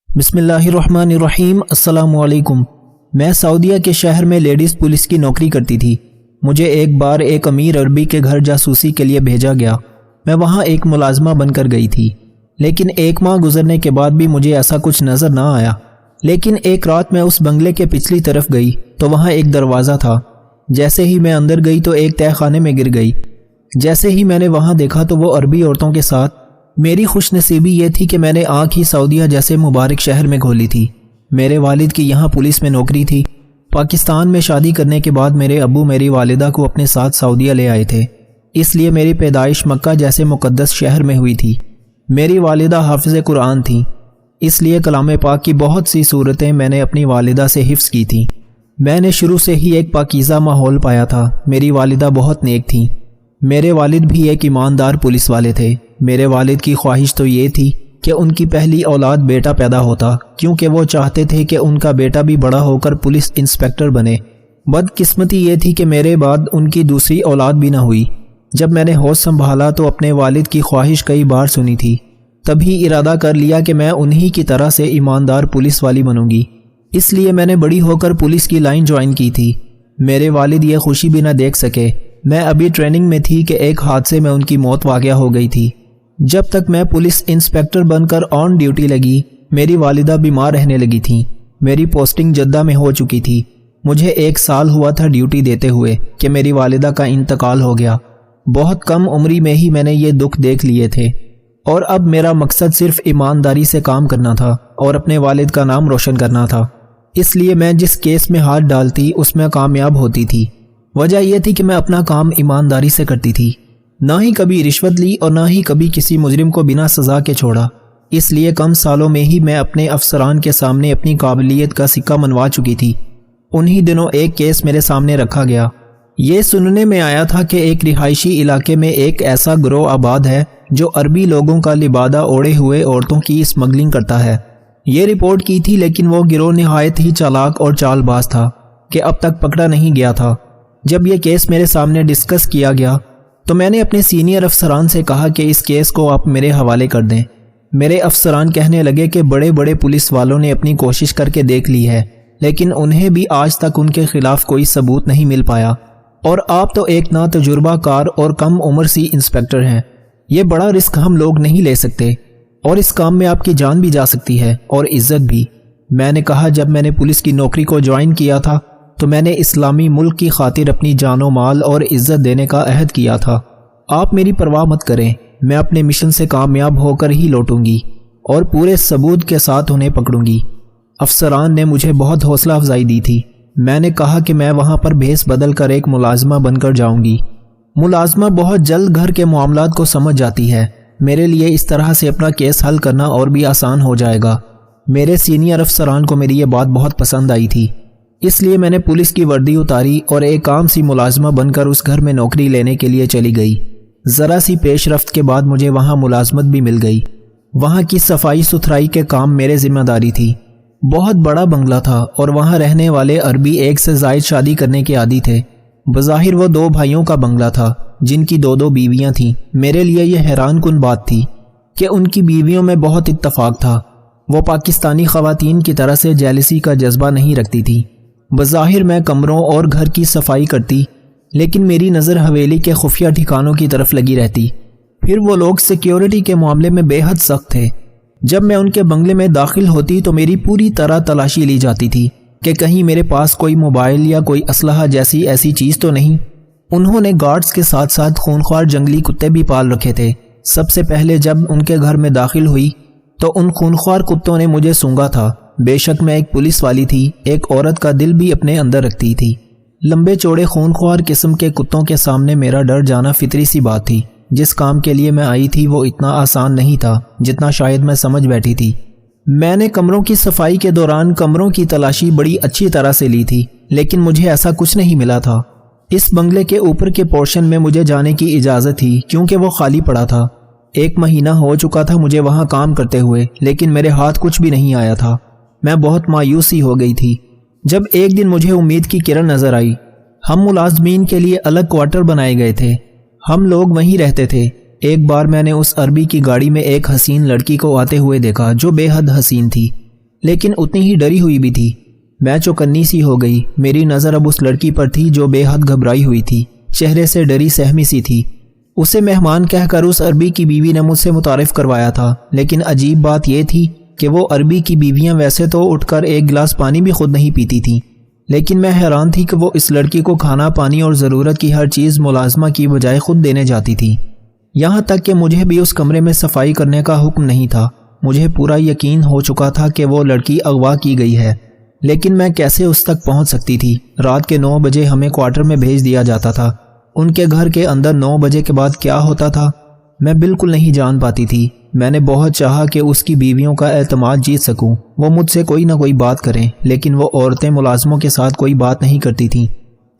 بسم اللہ الرحمن الرحیم۔ السلام علیکم۔ میں سعودیہ کے شہر میں لیڈیز پولیس کی نوکری کرتی تھی۔ مجھے ایک بار ایک امیر عربی کے گھر جاسوسی کے لیے بھیجا گیا۔ میں وہاں ایک ملازمہ بن کر گئی تھی، لیکن 1 ماہ گزرنے کے بعد بھی مجھے ایسا کچھ نظر نہ آیا۔ لیکن ایک رات میں اس بنگلے کے پچھلی طرف گئی تو وہاں ایک دروازہ تھا۔ جیسے ہی میں اندر گئی تو ایک تہہ خانے میں گر گئی۔ جیسے ہی میں نے وہاں دیکھا تو وہ عربی عورتوں کے ساتھ۔ میری خوش نصیبی یہ تھی کہ میں نے آنکھ ہی سعودیہ جیسے مبارک شہر میں کھولی تھی۔ میرے والد کی یہاں پولیس میں نوکری تھی۔ پاکستان میں شادی کرنے کے بعد میرے ابو میری والدہ کو اپنے ساتھ سعودیہ لے آئے تھے، اس لیے میری پیدائش مکہ جیسے مقدس شہر میں ہوئی تھی۔ میری والدہ حافظ قرآن تھیں، اس لیے کلام پاک کی بہت سی صورتیں میں نے اپنی والدہ سے حفظ کی تھیں۔ میں نے شروع سے ہی ایک پاکیزہ ماحول پایا تھا۔ میری والدہ بہت نیک تھیں۔ میرے والد بھی ایک ایماندار پولیس والے تھے۔ میرے والد کی خواہش تو یہ تھی کہ ان کی پہلی اولاد بیٹا پیدا ہوتا، کیونکہ وہ چاہتے تھے کہ ان کا بیٹا بھی بڑا ہو کر پولیس انسپکٹر بنے۔ بدقسمتی یہ تھی کہ میرے بعد ان کی دوسری اولاد بھی نہ ہوئی۔ جب میں نے ہوش سنبھالا تو اپنے والد کی خواہش کئی بار سنی تھی، تبھی ارادہ کر لیا کہ میں انہی کی طرح سے ایماندار پولیس والی بنوں گی۔ اس لیے میں نے بڑی ہو کر پولیس کی لائن جوائن کی تھی۔ میرے والد یہ خوشی بھی نہ دیکھ سکے۔ میں ابھی ٹریننگ میں تھی کہ ایک حادثے میں ان کی موت واقع ہو گئی تھی۔ جب تک میں پولیس انسپکٹر بن کر آن ڈیوٹی لگی، میری والدہ بیمار رہنے لگی تھیں۔ میری پوسٹنگ جدہ میں ہو چکی تھی۔ مجھے 1 سال ہوا تھا ڈیوٹی دیتے ہوئے کہ میری والدہ کا انتقال ہو گیا۔ بہت کم عمری میں ہی میں نے یہ دکھ دیکھ لیے تھے، اور اب میرا مقصد صرف ایمانداری سے کام کرنا تھا اور اپنے والد کا نام روشن کرنا تھا۔ اس لیے میں جس کیس میں ہاتھ ڈالتی اس میں کامیاب ہوتی تھی۔ وجہ یہ تھی کہ میں اپنا کام ایمانداری سے کرتی تھی، نہ ہی کبھی رشوت لی اور نہ ہی کبھی کسی مجرم کو بنا سزا کے چھوڑا۔ اس لیے کم سالوں میں ہی میں اپنے افسران کے سامنے اپنی قابلیت کا سکہ منوا چکی تھی۔ انہی دنوں ایک کیس میرے سامنے رکھا گیا۔ یہ سننے میں آیا تھا کہ ایک رہائشی علاقے میں ایک ایسا گروہ آباد ہے جو عربی لوگوں کا لبادہ اوڑھے ہوئے عورتوں کی اسمگلنگ کرتا ہے۔ یہ رپورٹ کی تھی، لیکن وہ گروہ نہایت ہی چالاک اور چال باز تھا کہ اب تک پکڑا نہیں گیا تھا۔ جب یہ کیس میرے سامنے ڈسکس کیا گیا تو میں نے اپنے سینئر افسران سے کہا کہ اس کیس کو آپ میرے حوالے کر دیں۔ میرے افسران کہنے لگے کہ بڑے بڑے پولیس والوں نے اپنی کوشش کر کے دیکھ لی ہے، لیکن انہیں بھی آج تک ان کے خلاف کوئی ثبوت نہیں مل پایا، اور آپ تو ایک نا تجربہ کار اور کم عمر سی انسپکٹر ہیں۔ یہ بڑا رسک ہم لوگ نہیں لے سکتے، اور اس کام میں آپ کی جان بھی جا سکتی ہے اور عزت بھی۔ میں نے کہا جب میں نے پولیس کی نوکری کو جوائن کیا تھا تو میں نے اسلامی ملک کی خاطر اپنی جان و مال اور عزت دینے کا عہد کیا تھا۔ آپ میری پرواہ مت کریں، میں اپنے مشن سے کامیاب ہو کر ہی لوٹوں گی اور پورے ثبوت کے ساتھ انہیں پکڑوں گی۔ افسران نے مجھے بہت حوصلہ افزائی دی تھی۔ میں نے کہا کہ میں وہاں پر بھیس بدل کر ایک ملازمہ بن کر جاؤں گی۔ ملازمہ بہت جلد گھر کے معاملات کو سمجھ جاتی ہے۔ میرے لیے اس طرح سے اپنا کیس حل کرنا اور بھی آسان ہو جائے گا۔ میرے سینئر افسران کو میری یہ بات بہت پسند آئی تھی، اس لیے میں نے پولیس کی وردی اتاری اور ایک عام سی ملازمہ بن کر اس گھر میں نوکری لینے کے لیے چلی گئی۔ ذرا سی پیش رفت کے بعد مجھے وہاں ملازمت بھی مل گئی۔ وہاں کی صفائی ستھرائی کے کام میرے ذمہ داری تھی۔ بہت بڑا بنگلہ تھا اور وہاں رہنے والے عربی 1 سے زائد شادی کرنے کے عادی تھے۔ بظاہر وہ 2 بھائیوں کا بنگلہ تھا جن کی 2 بیویاں تھیں۔ میرے لیے یہ حیران کن بات تھی کہ ان کی بیویوں میں بہت اتفاق تھا۔ وہ پاکستانی خواتین کی طرح سے جیلسی کا جذبہ نہیں رکھتی تھی۔ بظاہر میں کمروں اور گھر کی صفائی کرتی، لیکن میری نظر حویلی کے خفیہ ٹھکانوں کی طرف لگی رہتی۔ پھر وہ لوگ سیکیورٹی کے معاملے میں بے حد سخت تھے۔ جب میں ان کے بنگلے میں داخل ہوتی تو میری پوری طرح تلاشی لی جاتی تھی کہ کہیں میرے پاس کوئی موبائل یا کوئی اسلحہ جیسی ایسی چیز تو نہیں۔ انہوں نے گارڈز کے ساتھ ساتھ خونخوار جنگلی کتے بھی پال رکھے تھے۔ سب سے پہلے جب ان کے گھر میں داخل ہوئی تو ان خونخوار کتوں نے مجھے سونگھا تھا۔ بے شک میں ایک پولیس والی تھی، ایک عورت کا دل بھی اپنے اندر رکھتی تھی۔ لمبے چوڑے خونخوار قسم کے کتوں کے سامنے میرا ڈر جانا فطری سی بات تھی۔ جس کام کے لیے میں آئی تھی وہ اتنا آسان نہیں تھا جتنا شاید میں سمجھ بیٹھی تھی۔ میں نے کمروں کی صفائی کے دوران کمروں کی تلاشی بڑی اچھی طرح سے لی تھی، لیکن مجھے ایسا کچھ نہیں ملا تھا۔ اس بنگلے کے اوپر کے پورشن میں مجھے جانے کی اجازت تھی کیونکہ وہ خالی پڑا تھا۔ 1 مہینہ ہو چکا تھا مجھے وہاں کام کرتے ہوئے، لیکن میرے ہاتھ کچھ بھی نہیں آیا تھا۔ میں بہت مایوسی ہو گئی تھی جب ایک دن مجھے امید کی کرن نظر آئی۔ ہم ملازمین کے لیے الگ کوارٹر بنائے گئے تھے، ہم لوگ وہیں رہتے تھے۔ ایک بار میں نے اس عربی کی گاڑی میں ایک حسین لڑکی کو آتے ہوئے دیکھا جو بے حد حسین تھی۔ لیکن اتنی ہی ڈری ہوئی بھی تھی۔ میں چوکنی سی ہو گئی۔ میری نظر اب اس لڑکی پر تھی جو بے حد گھبرائی ہوئی تھی، چہرے سے ڈری سہمی سی تھی۔ اسے مہمان کہہ کر اس عربی کی بیوی نے مجھ سے متعارف کروایا تھا، لیکن عجیب بات یہ تھی کہ وہ عربی کی بیویاں ویسے تو اٹھ کر ایک گلاس پانی بھی خود نہیں پیتی تھیں، لیکن میں حیران تھی کہ وہ اس لڑکی کو کھانا پانی اور ضرورت کی ہر چیز ملازمہ کی بجائے خود دینے جاتی تھی۔ یہاں تک کہ مجھے بھی اس کمرے میں صفائی کرنے کا حکم نہیں تھا۔ مجھے پورا یقین ہو چکا تھا کہ وہ لڑکی اغوا کی گئی ہے، لیکن میں کیسے اس تک پہنچ سکتی تھی؟ رات کے 9 بجے ہمیں کوارٹر میں بھیج دیا جاتا تھا۔ ان کے گھر کے اندر 9 بجے کے بعد کیا ہوتا تھا میں بالکل نہیں جان پاتی تھی۔ میں نے بہت چاہا کہ اس کی بیویوں کا اعتماد جیت سکوں، وہ مجھ سے کوئی نہ کوئی بات کریں، لیکن وہ عورتیں ملازموں کے ساتھ کوئی بات نہیں کرتی تھیں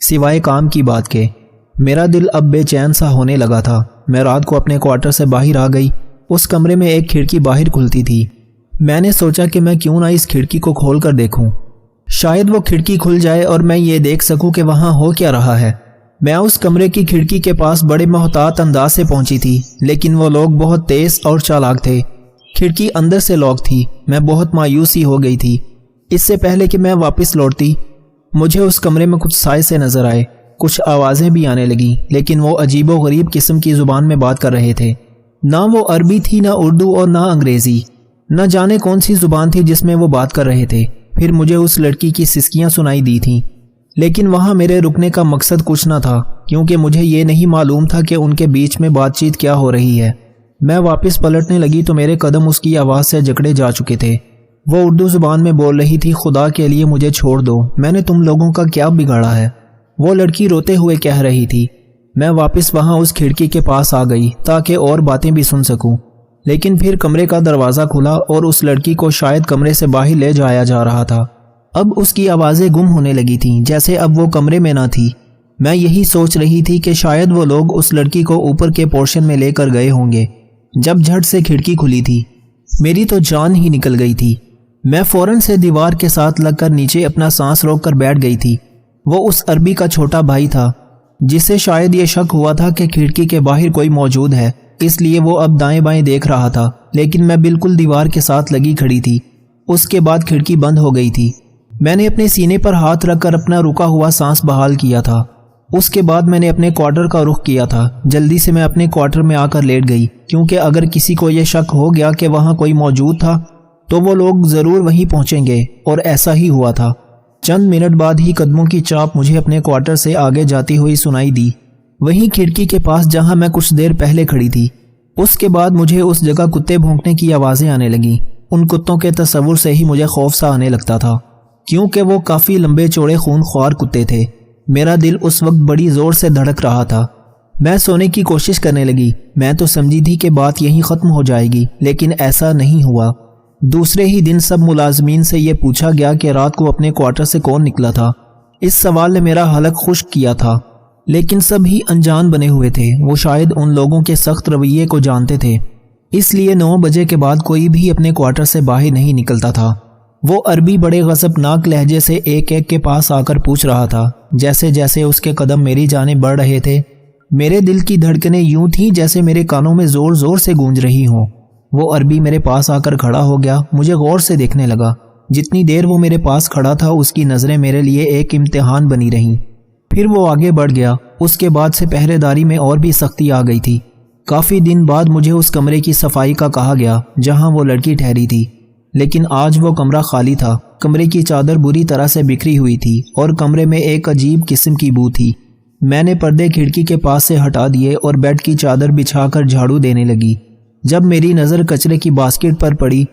سوائے کام کی بات کے۔ میرا دل اب بے چین سا ہونے لگا تھا۔ میں رات کو اپنے کوارٹر سے باہر آ گئی۔ اس کمرے میں ایک کھڑکی باہر کھلتی تھی۔ میں نے سوچا کہ میں کیوں نہ اس کھڑکی کو کھول کر دیکھوں، شاید وہ کھڑکی کھل جائے اور میں یہ دیکھ سکوں کہ وہاں ہو کیا رہا ہے۔ میں اس کمرے کی کھڑکی کے پاس بڑے محتاط انداز سے پہنچی تھی، لیکن وہ لوگ بہت تیز اور چالاک تھے۔ کھڑکی اندر سے لاک تھی۔ میں بہت مایوسی ہو گئی تھی۔ اس سے پہلے کہ میں واپس لوٹتی، مجھے اس کمرے میں کچھ سائے سے نظر آئے، کچھ آوازیں بھی آنے لگیں، لیکن وہ عجیب و غریب قسم کی زبان میں بات کر رہے تھے۔ نہ وہ عربی تھی، نہ اردو اور نہ انگریزی، نہ جانے کون سی زبان تھی جس میں وہ بات کر رہے تھے۔ پھر مجھے اس لڑکی کی سسکیاں سنائی دی تھیں، لیکن وہاں میرے رکنے کا مقصد کچھ نہ تھا، کیونکہ مجھے یہ نہیں معلوم تھا کہ ان کے بیچ میں بات چیت کیا ہو رہی ہے۔ میں واپس پلٹنے لگی تو میرے قدم اس کی آواز سے جکڑے جا چکے تھے۔ وہ اردو زبان میں بول رہی تھی، خدا کے لیے مجھے چھوڑ دو، میں نے تم لوگوں کا کیا بگاڑا ہے؟ وہ لڑکی روتے ہوئے کہہ رہی تھی۔ میں واپس وہاں اس کھڑکی کے پاس آ گئی تاکہ اور باتیں بھی سن سکوں، لیکن پھر کمرے کا دروازہ کھلا اور اس لڑکی کو شاید کمرے سے باہر لے جایا جا رہا تھا۔ اب اس کی آوازیں گم ہونے لگی تھیں، جیسے اب وہ کمرے میں نہ تھی۔ میں یہی سوچ رہی تھی کہ شاید وہ لوگ اس لڑکی کو اوپر کے پورشن میں لے کر گئے ہوں گے جب جھٹ سے کھڑکی کھلی تھی۔ میری تو جان ہی نکل گئی تھی۔ میں فوراً سے دیوار کے ساتھ لگ کر نیچے اپنا سانس روک کر بیٹھ گئی تھی۔ وہ اس عربی کا چھوٹا بھائی تھا، جسے شاید یہ شک ہوا تھا کہ کھڑکی کے باہر کوئی موجود ہے، اس لیے وہ اب دائیں بائیں دیکھ رہا تھا، لیکن میں بالکل دیوار کے ساتھ لگی کھڑی تھی۔ اس کے بعد کھڑکی بند ہو گئی تھی۔ میں نے اپنے سینے پر ہاتھ رکھ کر اپنا رکا ہوا سانس بحال کیا تھا۔ اس کے بعد میں نے اپنے کوارٹر کا رخ کیا تھا۔ جلدی سے میں اپنے کوارٹر میں آ کر لیٹ گئی، کیونکہ اگر کسی کو یہ شک ہو گیا کہ وہاں کوئی موجود تھا تو وہ لوگ ضرور وہیں پہنچیں گے، اور ایسا ہی ہوا تھا۔ چند منٹ بعد ہی قدموں کی چاپ مجھے اپنے کوارٹر سے آگے جاتی ہوئی سنائی دی، وہیں کھڑکی کے پاس جہاں میں کچھ دیر پہلے کھڑی تھی۔ اس کے بعد مجھے اس جگہ کتے بھونکنے کی آوازیں آنے لگیں۔ ان کتوں کے تصور سے ہی مجھے خوف سا آنے لگتا تھا، کیونکہ وہ کافی لمبے چوڑے خون خوار کتے تھے۔ میرا دل اس وقت بڑی زور سے دھڑک رہا تھا۔ میں سونے کی کوشش کرنے لگی۔ میں تو سمجھی تھی کہ بات یہیں ختم ہو جائے گی، لیکن ایسا نہیں ہوا۔ دوسرے ہی دن سب ملازمین سے یہ پوچھا گیا کہ رات کو اپنے کوارٹر سے کون نکلا تھا۔ اس سوال نے میرا حلق خشک کیا تھا، لیکن سب ہی انجان بنے ہوئے تھے۔ وہ شاید ان لوگوں کے سخت رویے کو جانتے تھے، اس لیے 9 بجے کے بعد کوئی بھی اپنے کوارٹر سے باہر نہیں نکلتا تھا۔ وہ عربی بڑے غضبناک لہجے سے ایک ایک کے پاس آ کر پوچھ رہا تھا۔ جیسے جیسے اس کے قدم میری جانب بڑھ رہے تھے، میرے دل کی دھڑکنیں یوں تھیں جیسے میرے کانوں میں زور زور سے گونج رہی ہوں۔ وہ عربی میرے پاس آ کر کھڑا ہو گیا، مجھے غور سے دیکھنے لگا۔ جتنی دیر وہ میرے پاس کھڑا تھا، اس کی نظریں میرے لیے ایک امتحان بنی رہیں۔ پھر وہ آگے بڑھ گیا۔ اس کے بعد سے پہرے داری میں اور بھی سختی آ گئی تھی۔ کافی دن بعد مجھے اس کمرے کی صفائی کا کہا گیا جہاں وہ لڑکی ٹھہری تھی، لیکن آج وہ کمرہ خالی تھا۔ کمرے کی چادر بری طرح سے بکھری ہوئی تھی اور کمرے میں ایک عجیب قسم کی بو تھی۔ میں نے پردے کھڑکی کے پاس سے ہٹا دیے اور بیڈ کی چادر بچھا کر جھاڑو دینے لگی۔ جب میری نظر کچرے کی باسکٹ پر پڑی،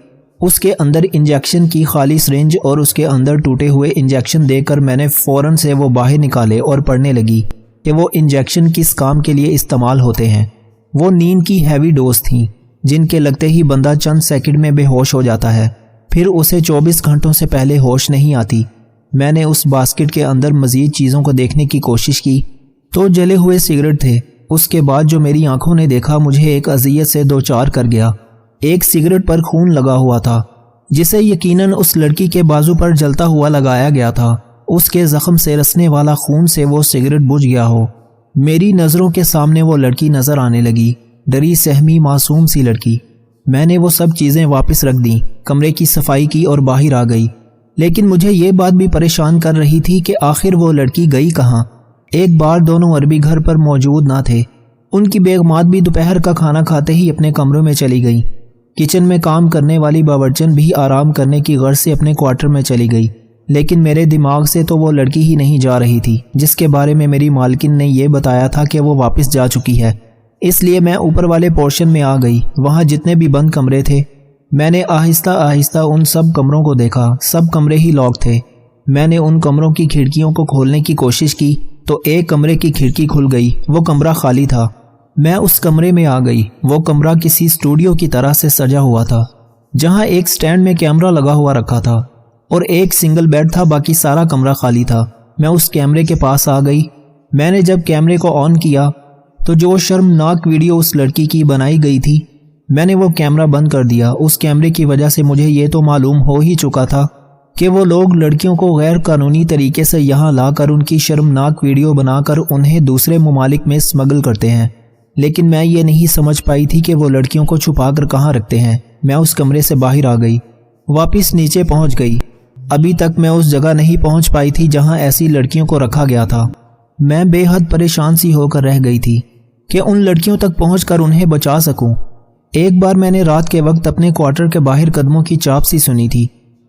اس کے اندر انجیکشن کی خالی سرنج اور اس کے اندر ٹوٹے ہوئے انجیکشن دیکھ کر میں نے فوراً سے وہ باہر نکالے اور پڑھنے لگی کہ وہ انجیکشن کس کام کے لیے استعمال ہوتے ہیں۔ وہ نیند کی ہیوی ڈوز تھیں، جن کے لگتے ہی بندہ چند سیکنڈ میں بے ہوش ہو جاتا ہے، پھر اسے 24 گھنٹوں سے پہلے ہوش نہیں آتی۔ میں نے اس باسکٹ کے اندر مزید چیزوں کو دیکھنے کی کوشش کی تو جلے ہوئے سگریٹ تھے۔ اس کے بعد جو میری آنکھوں نے دیکھا مجھے ایک اذیت سے دوچار کر گیا۔ ایک سگریٹ پر خون لگا ہوا تھا، جسے یقیناً اس لڑکی کے بازو پر جلتا ہوا لگایا گیا تھا۔ اس کے زخم سے رسنے والا خون سے وہ سگریٹ بجھ گیا ہو۔ میری نظروں کے سامنے وہ لڑکی نظر آنے لگی، ڈری سہمی معصوم سی لڑکی۔ میں نے وہ سب چیزیں واپس رکھ دیں، کمرے کی صفائی کی اور باہر آ گئی۔ لیکن مجھے یہ بات بھی پریشان کر رہی تھی کہ آخر وہ لڑکی گئی کہاں۔ ایک بار دونوں عربی گھر پر موجود نہ تھے۔ ان کی بیگمات بھی دوپہر کا کھانا کھاتے ہی اپنے کمروں میں چلی گئیں۔ کچن میں کام کرنے والی باورچن بھی آرام کرنے کی غرض سے اپنے کوارٹر میں چلی گئی، لیکن میرے دماغ سے تو وہ لڑکی ہی نہیں جا رہی تھی جس کے بارے میں میری مالکن نے یہ بتایا تھا کہ وہ واپس جا چکی ہے۔ اس لیے میں اوپر والے پورشن میں آ گئی۔ وہاں جتنے بھی بند کمرے تھے، میں نے آہستہ آہستہ ان سب کمروں کو دیکھا۔ سب کمرے ہی لاک تھے۔ میں نے ان کمروں کی کھڑکیوں کو کھولنے کی کوشش کی تو ایک کمرے کی کھڑکی کھل گئی۔ وہ کمرہ خالی تھا۔ میں اس کمرے میں آ گئی۔ وہ کمرہ کسی اسٹوڈیو کی طرح سے سجا ہوا تھا، جہاں ایک سٹینڈ میں کیمرہ لگا ہوا رکھا تھا اور ایک سنگل بیڈ تھا۔ باقی سارا کمرہ خالی تھا۔ میں اس کیمرے کے پاس آ گئی۔ میں نے جب کیمرے کو آن کیا تو جو شرمناک ویڈیو اس لڑکی کی بنائی گئی تھی، میں نے وہ کیمرہ بند کر دیا۔ اس کیمرے کی وجہ سے مجھے یہ تو معلوم ہو ہی چکا تھا کہ وہ لوگ لڑکیوں کو غیر قانونی طریقے سے یہاں لا کر ان کی شرمناک ویڈیو بنا کر انہیں دوسرے ممالک میں اسمگل کرتے ہیں، لیکن میں یہ نہیں سمجھ پائی تھی کہ وہ لڑکیوں کو چھپا کر کہاں رکھتے ہیں۔ میں اس کمرے سے باہر آ گئی، واپس نیچے پہنچ گئی۔ ابھی تک میں اس جگہ نہیں پہنچ پائی تھی جہاں ایسی لڑکیوں کو رکھا گیا تھا۔ میں بے حد پریشان سی ہو کر رہ گئی تھی کہ ان لڑکیوں تک پہنچ کر انہیں بچا سکوں۔ ایک بار میں نے رات کے وقت اپنے کوارٹر کے باہر قدموں کی چاپ سی سنی تھی،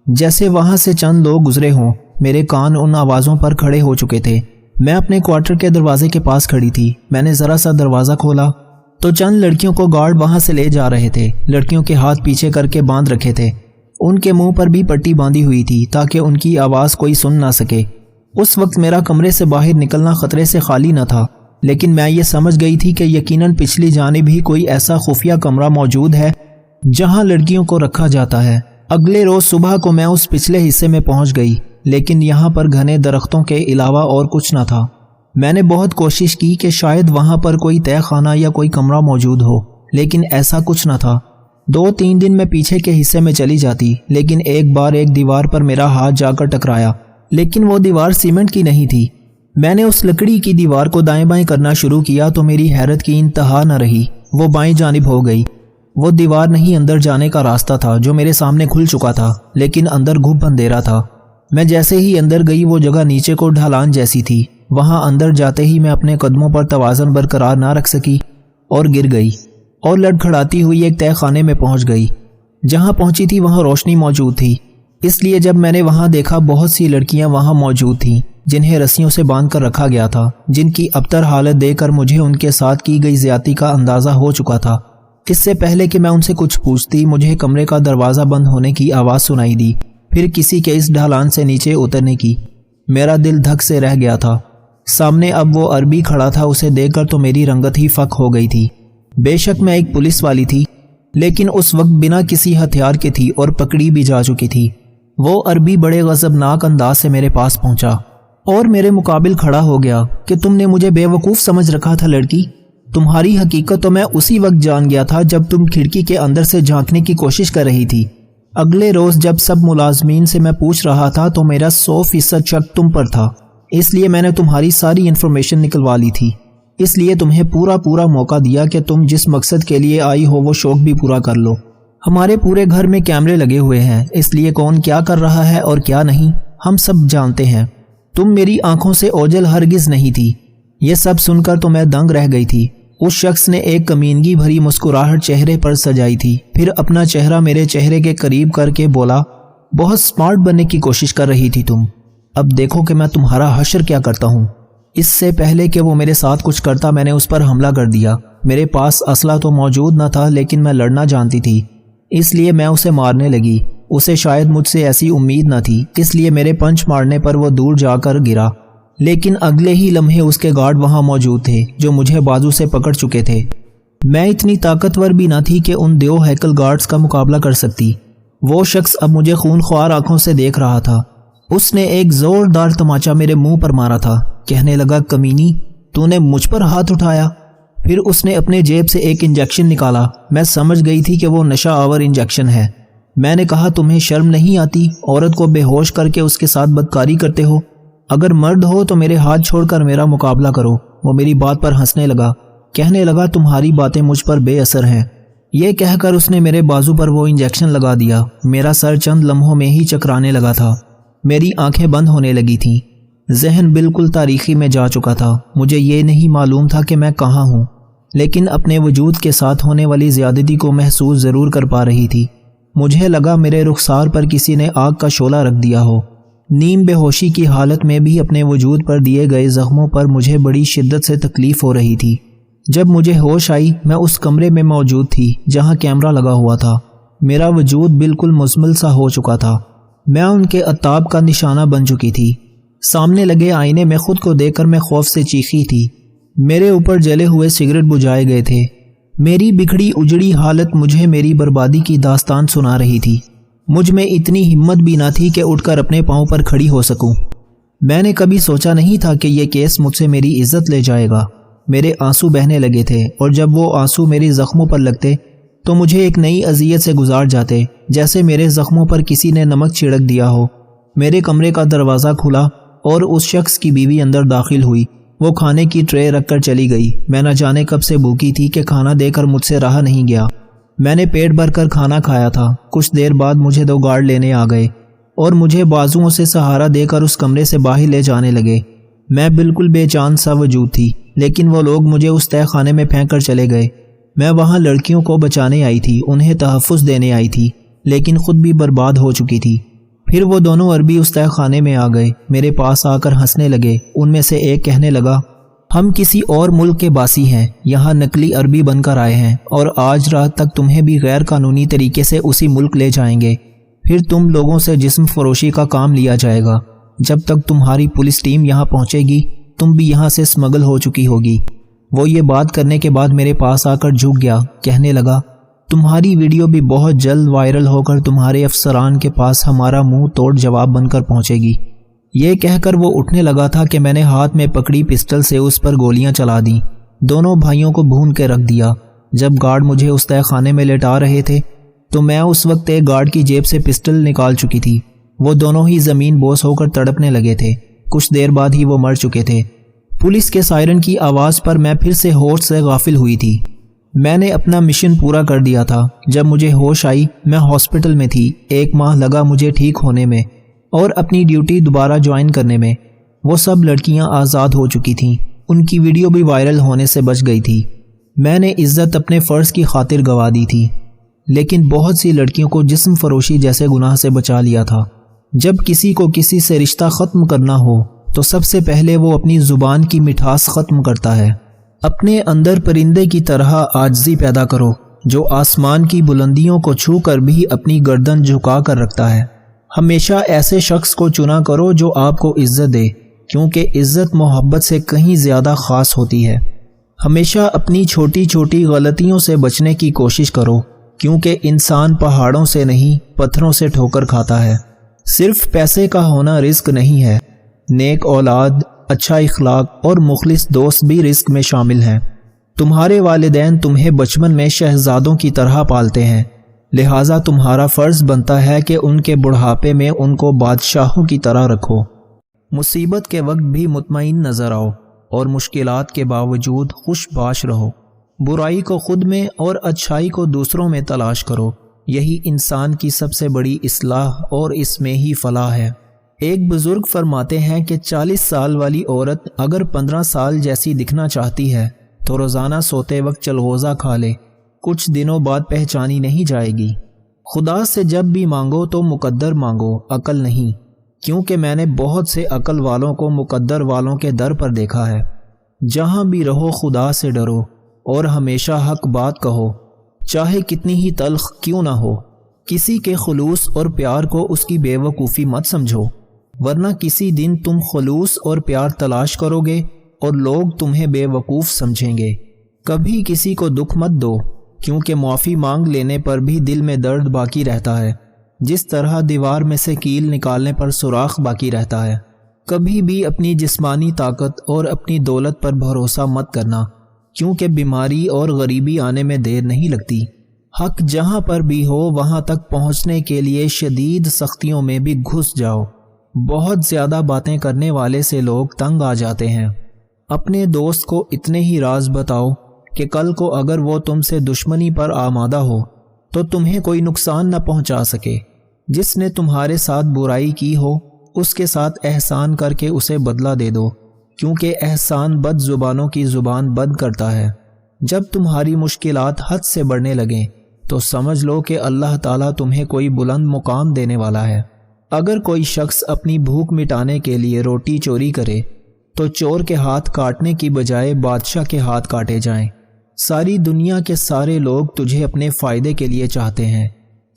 جیسے وہاں سے چند لوگ گزرے ہوں۔ میرے کان ان آوازوں پر کھڑے ہو چکے تھے۔ میں اپنے کوارٹر کے دروازے کے پاس کھڑی تھی۔ میں نے ذرا سا دروازہ کھولا تو چند لڑکیوں کو گارڈ وہاں سے لے جا رہے تھے۔ لڑکیوں کے ہاتھ پیچھے کر کے باندھ رکھے تھے۔ ان کے منہ پر بھی پٹی باندھی ہوئی تھی تاکہ ان کی آواز کوئی سن نہ سکے۔ اس وقت میرا کمرے سے باہر نکلنا خطرے سے خالی نہ تھا، لیکن میں یہ سمجھ گئی تھی کہ یقیناً پچھلی جانب ہی کوئی ایسا خفیہ کمرہ موجود ہے جہاں لڑکیوں کو رکھا جاتا ہے۔ اگلے روز صبح کو میں اس پچھلے حصے میں پہنچ گئی، لیکن یہاں پر گھنے درختوں کے علاوہ اور کچھ نہ تھا۔ میں نے بہت کوشش کی کہ شاید وہاں پر کوئی تہہ خانہ یا کوئی کمرہ موجود ہو، لیکن ایسا کچھ نہ تھا۔ 2-3 دن میں پیچھے کے حصے میں چلی جاتی، لیکن ایک بار ایک دیوار پر میرا ہاتھ جا کر ٹکرایا، لیکن وہ دیوار سیمنٹ کی نہیں تھی۔ میں نے اس لکڑی کی دیوار کو دائیں بائیں کرنا شروع کیا تو میری حیرت کی انتہا نہ رہی۔ وہ بائیں جانب ہو گئی۔ وہ دیوار نہیں، اندر جانے کا راستہ تھا جو میرے سامنے کھل چکا تھا، لیکن اندر گھپ اندھیرا تھا۔ میں جیسے ہی اندر گئی وہ جگہ نیچے کو ڈھلان جیسی تھی۔ وہاں اندر جاتے ہی میں اپنے قدموں پر توازن برقرار نہ رکھ سکی اور گر گئی اور لڑکھڑاتی ہوئی ایک تہہ خانے میں پہنچ گئی۔ جہاں پہنچی تھی وہاں روشنی موجود تھی، اس لیے جب میں نے وہاں دیکھا بہت سی لڑکیاں وہاں موجود تھیں جنہیں رسیوں سے باندھ کر رکھا گیا تھا، جن کی ابتر حالت دیکھ کر مجھے ان کے ساتھ کی گئی زیادتی کا اندازہ ہو چکا تھا۔ اس سے پہلے کہ میں ان سے کچھ پوچھتی، مجھے کمرے کا دروازہ بند ہونے کی آواز سنائی دی، پھر کسی کے اس ڈھلان سے نیچے اترنے کی۔ میرا دل دھک سے رہ گیا تھا۔ سامنے اب وہ عربی کھڑا تھا، اسے دیکھ کر تو میری رنگت ہی فک ہو گئی تھی۔ بے شک میں ایک پولیس والی تھی، لیکن اس وقت بنا کسی ہتھیار کے تھی اور پکڑی بھی جا چکی تھی۔ وہ عربی بڑے غضبناک انداز سے میرے پاس پہنچا اور میرے مقابل کھڑا ہو گیا کہ تم نے مجھے بے وقوف سمجھ رکھا تھا لڑکی۔ تمہاری حقیقت تو میں اسی وقت جان گیا تھا جب تم کھڑکی کے اندر سے جھانکنے کی کوشش کر رہی تھی۔ اگلے روز جب سب ملازمین سے میں پوچھ رہا تھا تو میرا 100% شک تم پر تھا، اس لیے میں نے تمہاری ساری انفارمیشن نکلوا لی تھی۔ اس لیے تمہیں پورا موقع دیا کہ تم جس مقصد کے لیے آئی ہو وہ شوق بھی پورا کر لو۔ ہمارے پورے گھر میں کیمرے لگے ہوئے ہیں، اس لیے کون کیا کر رہا ہے اور کیا نہیں ہم سب جانتے ہیں۔ تم میری آنکھوں سے اوجھل ہرگز نہیں تھی۔ یہ سب سن کر تو میں دنگ رہ گئی تھی۔ اس شخص نے ایک کمینگی بھری مسکراہٹ چہرے پر سجائی تھی، پھر اپنا چہرہ میرے چہرے کے قریب کر کے بولا، بہت سمارٹ بننے کی کوشش کر رہی تھی تم، اب دیکھو کہ میں تمہارا حشر کیا کرتا ہوں۔ اس سے پہلے کہ وہ میرے ساتھ کچھ کرتا میں نے اس پر حملہ کر دیا۔ میرے پاس اسلحہ تو موجود نہ تھا، لیکن میں لڑنا جانتی تھی، اس لیے میں اسے مارنے لگی۔ اسے شاید مجھ سے ایسی امید نہ تھی، اس لیے میرے پنچ مارنے پر وہ دور جا کر گرا، لیکن اگلے ہی لمحے اس کے گارڈ وہاں موجود تھے جو مجھے بازو سے پکڑ چکے تھے۔ میں اتنی طاقتور بھی نہ تھی کہ ان 2 ہیکل گارڈز کا مقابلہ کر سکتی۔ وہ شخص اب مجھے خون خوار آنکھوں سے دیکھ رہا تھا۔ اس نے ایک زوردار تماچا میرے منہ پر مارا تھا، کہنے لگا، کمینی تو نے مجھ پر ہاتھ اٹھایا۔ پھر اس نے اپنے جیب سے ایک انجیکشن نکالا۔ میں سمجھ گئی تھی کہ وہ نشہ آور انجیکشن ہے۔ میں نے کہا، تمہیں شرم نہیں آتی؟ عورت کو بے ہوش کر کے اس کے ساتھ بدکاری کرتے ہو؟ اگر مرد ہو تو میرے ہاتھ چھوڑ کر میرا مقابلہ کرو۔ وہ میری بات پر ہنسنے لگا، کہنے لگا، تمہاری باتیں مجھ پر بے اثر ہیں، یہ کہہ کر اس نے میرے بازو پر وہ انجیکشن لگا دیا۔ میرا سر چند لمحوں میں ہی چکرانے لگا تھا، میری آنکھیں بند ہونے لگی تھیں، ذہن بالکل تاریکی میں جا چکا تھا۔ مجھے یہ نہیں معلوم تھا کہ میں کہاں ہوں، لیکن اپنے وجود کے ساتھ ہونے والی زیادتی کو محسوس ضرور کر پا رہی تھی۔ مجھے لگا میرے رخسار پر کسی نے آگ کا شعلہ رکھ دیا ہو۔ نیم بے ہوشی کی حالت میں بھی اپنے وجود پر دیے گئے زخموں پر مجھے بڑی شدت سے تکلیف ہو رہی تھی۔ جب مجھے ہوش آئی، میں اس کمرے میں موجود تھی جہاں کیمرہ لگا ہوا تھا۔ میرا وجود بالکل مزمل سا ہو چکا تھا، میں ان کے عتاب کا نشانہ بن چکی تھی۔ سامنے لگے آئینے میں خود کو دیکھ کر میں خوف سے چیخی تھی۔ میرے اوپر جلے ہوئے سگریٹ بجھائے گئے تھے۔ میری بکھڑی اجڑی حالت مجھے میری بربادی کی داستان سنا رہی تھی۔ مجھ میں اتنی ہمت بھی نہ تھی کہ اٹھ کر اپنے پاؤں پر کھڑی ہو سکوں۔ میں نے کبھی سوچا نہیں تھا کہ یہ کیس مجھ سے میری عزت لے جائے گا۔ میرے آنسو بہنے لگے تھے، اور جب وہ آنسو میری زخموں پر لگتے تو مجھے ایک نئی اذیت سے گزار جاتے، جیسے میرے زخموں پر کسی نے نمک چھڑک دیا ہو۔ میرے کمرے کا دروازہ کھلا اور اس شخص کی بیوی اندر داخل ہوئی۔ وہ کھانے کی ٹرے رکھ کر چلی گئی۔ میں نہ جانے کب سے بھوکی تھی کہ کھانا دے کر مجھ سے رہا نہیں گیا۔ میں نے پیٹ بھر کر کھانا کھایا تھا۔ کچھ دیر بعد مجھے 2 گارڈ لینے آ گئے اور مجھے بازوؤں سے سہارا دے کر اس کمرے سے باہر لے جانے لگے۔ میں بالکل بے جان سا وجود تھی، لیکن وہ لوگ مجھے اس تہہ خانے میں پھینک کر چلے گئے۔ میں وہاں لڑکیوں کو بچانے آئی تھی، انہیں تحفظ دینے آئی تھی، لیکن خود بھی برباد ہو چکی تھی۔ پھر وہ دونوں عربی اس تہہ خانے میں آ گئے، میرے پاس آ کر ہنسنے لگے۔ ان میں سے ایک کہنے لگا، ہم کسی اور ملک کے باسی ہیں، یہاں نقلی عربی بن کر آئے ہیں، اور آج رات تک تمہیں بھی غیر قانونی طریقے سے اسی ملک لے جائیں گے۔ پھر تم لوگوں سے جسم فروشی کا کام لیا جائے گا۔ جب تک تمہاری پولیس ٹیم یہاں پہنچے گی، تم بھی یہاں سے اسمگل ہو چکی ہوگی۔ وہ یہ بات کرنے کے بعد میرے پاس آ کر جھک گیا، کہنے لگا، تمہاری ویڈیو بھی بہت جلد وائرل ہو کر تمہارے افسران کے پاس ہمارا منہ توڑ جواب بن کر پہنچے گی۔ یہ کہہ کر وہ اٹھنے لگا تھا کہ میں نے ہاتھ میں پکڑی پسٹل سے اس پر گولیاں چلا دیں۔ دونوں بھائیوں کو بھون کے رکھ دیا۔ جب گارڈ مجھے اس تہہ خانے میں لٹا رہے تھے تو میں اس وقت ایک گارڈ کی جیب سے پسٹل نکال چکی تھی۔ وہ دونوں ہی زمین بوس ہو کر تڑپنے لگے تھے۔ کچھ دیر بعد ہی وہ مر چکے تھے۔ پولیس کے سائرن کی آواز پر میں پھر سے ہوش سے غافل ہوئی تھی۔ میں نے اپنا مشن پورا کر دیا تھا۔ جب مجھے ہوش آئی، میں ہاسپٹل میں تھی۔ 1 ماہ لگا مجھے ٹھیک ہونے میں اور اپنی ڈیوٹی دوبارہ جوائن کرنے میں۔ وہ سب لڑکیاں آزاد ہو چکی تھیں، ان کی ویڈیو بھی وائرل ہونے سے بچ گئی تھی۔ میں نے عزت اپنے فرض کی خاطر گنوا دی تھی، لیکن بہت سی لڑکیوں کو جسم فروشی جیسے گناہ سے بچا لیا تھا۔ جب کسی کو کسی سے رشتہ ختم کرنا ہو تو سب سے پہلے وہ اپنی زبان کی مٹھاس ختم کرتا ہے۔ اپنے اندر پرندے کی طرح عاجزی پیدا کرو، جو آسمان کی بلندیوں کو چھو کر بھی اپنی گردن جھکا کر رکھتا ہے۔ ہمیشہ ایسے شخص کو چنا کرو جو آپ کو عزت دے، کیونکہ عزت محبت سے کہیں زیادہ خاص ہوتی ہے۔ ہمیشہ اپنی چھوٹی چھوٹی غلطیوں سے بچنے کی کوشش کرو، کیونکہ انسان پہاڑوں سے نہیں پتھروں سے ٹھوکر کھاتا ہے۔ صرف پیسے کا ہونا رزق نہیں ہے، نیک اولاد، اچھا اخلاق اور مخلص دوست بھی رزق میں شامل ہیں۔ تمہارے والدین تمہیں بچپن میں شہزادوں کی طرح پالتے ہیں، لہٰذا تمہارا فرض بنتا ہے کہ ان کے بڑھاپے میں ان کو بادشاہوں کی طرح رکھو۔ مصیبت کے وقت بھی مطمئن نظر آؤ اور مشکلات کے باوجود خوش باش رہو۔ برائی کو خود میں اور اچھائی کو دوسروں میں تلاش کرو، یہی انسان کی سب سے بڑی اصلاح اور اس میں ہی فلاح ہے۔ ایک بزرگ فرماتے ہیں کہ 40 سال والی عورت اگر 15 سال جیسی دکھنا چاہتی ہے تو روزانہ سوتے وقت چلغوزہ کھا لے، کچھ دنوں بعد پہچانی نہیں جائے گی۔ خدا سے جب بھی مانگو تو مقدر مانگو، عقل نہیں، کیونکہ میں نے بہت سے عقل والوں کو مقدر والوں کے در پر دیکھا ہے۔ جہاں بھی رہو خدا سے ڈرو اور ہمیشہ حق بات کہو، چاہے کتنی ہی تلخ کیوں نہ ہو۔ کسی کے خلوص اور پیار کو اس کی بے وقوفی مت سمجھو، ورنہ کسی دن تم خلوص اور پیار تلاش کرو گے اور لوگ تمہیں بے وقوف سمجھیں گے۔ کبھی کسی کو دکھ مت دو، کیونکہ معافی مانگ لینے پر بھی دل میں درد باقی رہتا ہے، جس طرح دیوار میں سے کیل نکالنے پر سوراخ باقی رہتا ہے۔ کبھی بھی اپنی جسمانی طاقت اور اپنی دولت پر بھروسہ مت کرنا، کیونکہ بیماری اور غریبی آنے میں دیر نہیں لگتی۔ حق جہاں پر بھی ہو وہاں تک پہنچنے کے لیے شدید سختیوں میں بھی گھس جاؤ۔ بہت زیادہ باتیں کرنے والے سے لوگ تنگ آ جاتے ہیں۔ اپنے دوست کو اتنے ہی راز بتاؤ کہ کل کو اگر وہ تم سے دشمنی پر آمادہ ہو تو تمہیں کوئی نقصان نہ پہنچا سکے۔ جس نے تمہارے ساتھ برائی کی ہو اس کے ساتھ احسان کر کے اسے بدلہ دے دو، کیونکہ احسان بد زبانوں کی زبان بند کرتا ہے۔ جب تمہاری مشکلات حد سے بڑھنے لگیں تو سمجھ لو کہ اللہ تعالیٰ تمہیں کوئی بلند مقام دینے والا ہے۔ اگر کوئی شخص اپنی بھوک مٹانے کے لیے روٹی چوری کرے تو چور کے ہاتھ کاٹنے کی بجائے بادشاہ کے ہاتھ کاٹے جائیں۔ ساری دنیا کے سارے لوگ تجھے اپنے فائدے کے لیے چاہتے ہیں،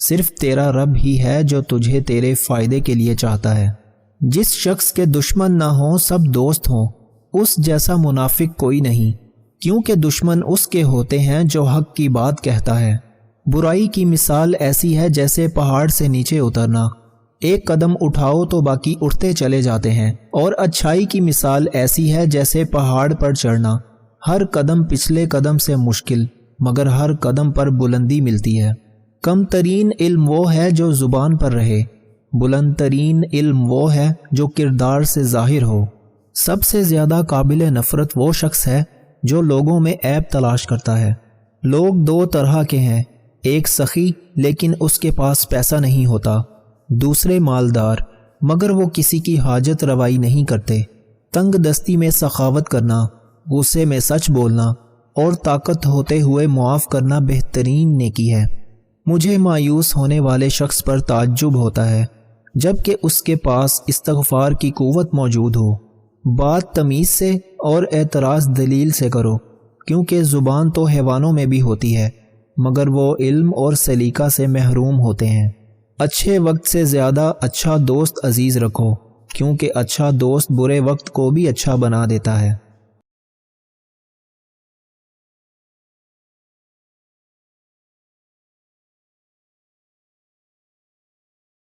صرف تیرا رب ہی ہے جو تجھے تیرے فائدے کے لیے چاہتا ہے۔ جس شخص کے دشمن نہ ہوں سب دوست ہوں، اس جیسا منافق کوئی نہیں، کیونکہ دشمن اس کے ہوتے ہیں جو حق کی بات کہتا ہے۔ برائی کی مثال ایسی ہے جیسے پہاڑ سے نیچے اترنا، ایک قدم اٹھاؤ تو باقی اٹھتے چلے جاتے ہیں، اور اچھائی کی مثال ایسی ہے جیسے پہاڑ پر چڑھنا، ہر قدم پچھلے قدم سے مشکل مگر ہر قدم پر بلندی ملتی ہے۔ کم ترین علم وہ ہے جو زبان پر رہے، بلند ترین علم وہ ہے جو کردار سے ظاہر ہو۔ سب سے زیادہ قابل نفرت وہ شخص ہے جو لوگوں میں عیب تلاش کرتا ہے۔ لوگ دو طرح کے ہیں، ایک سخی لیکن اس کے پاس پیسہ نہیں ہوتا، دوسرے مالدار مگر وہ کسی کی حاجت روائی نہیں کرتے۔ تنگ دستی میں سخاوت کرنا، غصے میں سچ بولنا اور طاقت ہوتے ہوئے معاف کرنا بہترین نیکی ہے۔ مجھے مایوس ہونے والے شخص پر تعجب ہوتا ہے جب کہ اس کے پاس استغفار کی قوت موجود ہو۔ بات تمیز سے اور اعتراض دلیل سے کرو، کیونکہ زبان تو حیوانوں میں بھی ہوتی ہے مگر وہ علم اور سلیقہ سے محروم ہوتے ہیں۔ اچھے وقت سے زیادہ اچھا دوست عزیز رکھو، کیونکہ اچھا دوست برے وقت کو بھی اچھا بنا دیتا ہے۔